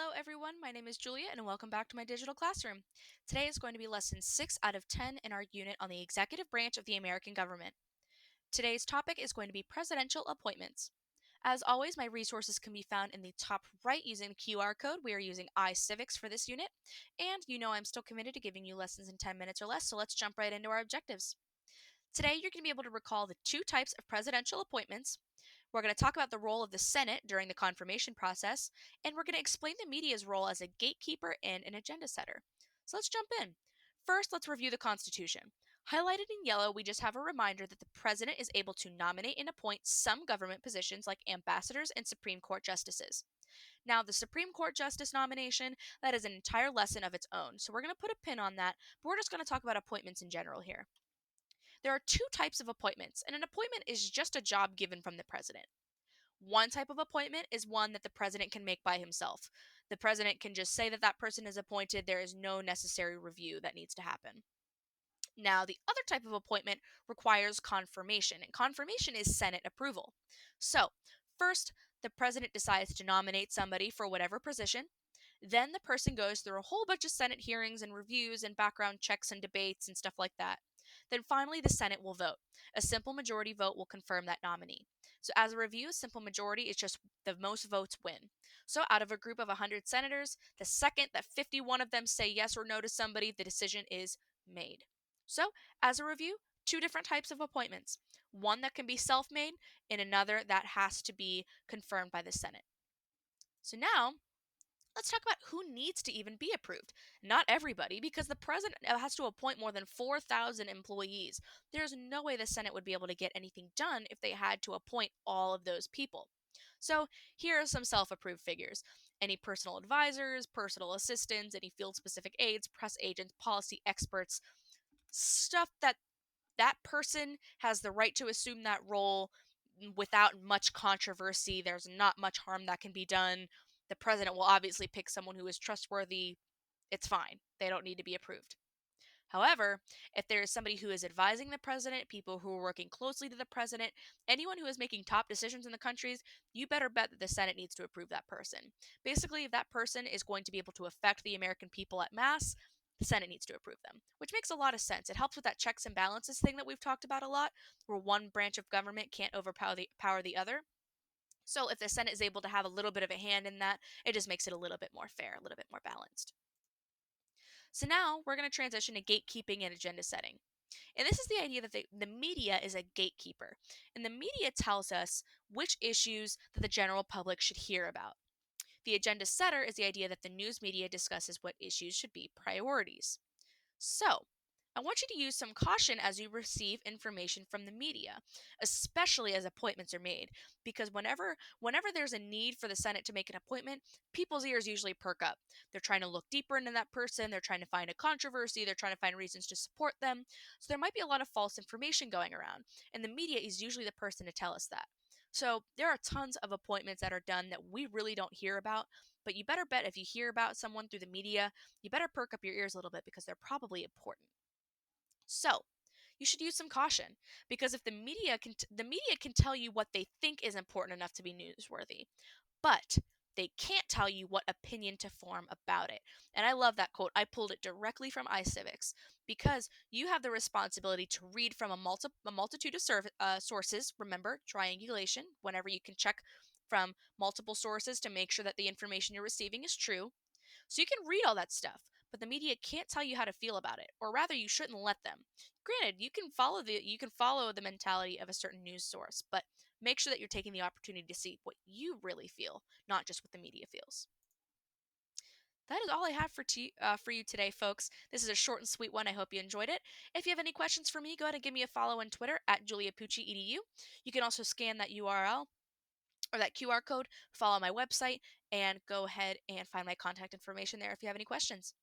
Hello everyone, my name is Julia and welcome back to my digital classroom. Today is going to be lesson 6 out of 10 in our unit on the executive branch of the American government. Today's topic is going to be presidential appointments. As always, my resources can be found in the top right using the QR code. We are using iCivics for this unit, and you know I'm still committed to giving you lessons in 10 minutes or less, so let's jump right into our objectives. Today, you're going to be able to recall the two types of presidential appointments. We're going to talk about the role of the Senate during the confirmation process, and we're going to explain the media's role as a gatekeeper and an agenda setter. So let's jump in. First, let's review the Constitution. Highlighted in yellow, we just have a reminder that the president is able to nominate and appoint some government positions like ambassadors and Supreme Court justices. Now, the Supreme Court justice nomination, that is an entire lesson of its own, so we're going to put a pin on that, but we're just going to talk about appointments in general here. There are two types of appointments, and an appointment is just a job given from the president. One type of appointment is one that the president can make by himself. The president can just say that that person is appointed, there is no necessary review that needs to happen. Now, the other type of appointment requires confirmation, and confirmation is Senate approval. So, first, the president decides to nominate somebody for whatever position. Then the person goes through a whole bunch of Senate hearings and reviews and background checks and debates and stuff like that. Then finally, the Senate will vote. A simple majority vote will confirm that nominee. So, as a review, a simple majority is just the most votes win. So, out of a group of 100 senators, the second that 51 of them say yes or no to somebody, the decision is made. So, as a review, two different types of appointments, one that can be self made and another that has to be confirmed by the Senate. So, now let's talk about who needs to even be approved. Not everybody, because the president has to appoint more than 4,000 employees. There's no way the Senate would be able to get anything done if they had to appoint all of those people. So, here are some self approved figures: any personal advisors, personal assistants, any field specific aides, press agents, policy experts, stuff that that person has the right to assume that role without much controversy. There's not much harm that can be done. The president will obviously pick someone who is trustworthy. It's fine. They don't need to be approved. However, if there is somebody who is advising the president, people who are working closely to the president, anyone who is making top decisions in the countries, you better bet that the Senate needs to approve that person. Basically, if that person is going to be able to affect the American people at mass, the Senate needs to approve them, which makes a lot of sense. It helps with that checks and balances thing that we've talked about a lot, where one branch of government can't overpower the other. So if the Senate is able to have a little bit of a hand in that, it just makes it a little bit more fair, a little bit more balanced. So now we're going to transition to gatekeeping and agenda setting. And this is the idea that the media is a gatekeeper. And the media tells us which issues that the general public should hear about. The agenda setter is the idea that the news media discusses what issues should be priorities. So, I want you to use some caution as you receive information from the media, especially as appointments are made, because whenever there's a need for the Senate to make an appointment, people's ears usually perk up. They're trying to look deeper into that person, they're trying to find a controversy, they're trying to find reasons to support them. So there might be a lot of false information going around, and the media is usually the person to tell us that. So there are tons of appointments that are done that we really don't hear about, but you better bet if you hear about someone through the media, you better perk up your ears a little bit because they're probably important. So, you should use some caution because if the media can tell you what they think is important enough to be newsworthy, but they can't tell you what opinion to form about it. And I love that quote. I pulled it directly from iCivics because you have the responsibility to read from a multitude of sources. Remember, triangulation, whenever you can check from multiple sources to make sure that the information you're receiving is true. So you can read all that stuff, but the media can't tell you how to feel about it, or rather you shouldn't let them. Granted, you can follow the mentality of a certain news source, but make sure that you're taking the opportunity to see what you really feel, not just what the media feels. That is all I have for you today, folks. This is a short and sweet one. I hope you enjoyed it. If you have any questions for me, go ahead and give me a follow on Twitter at Giulia Pucci edu. You can also scan that URL or that QR code, follow my website, and go ahead and find my contact information there if you have any questions.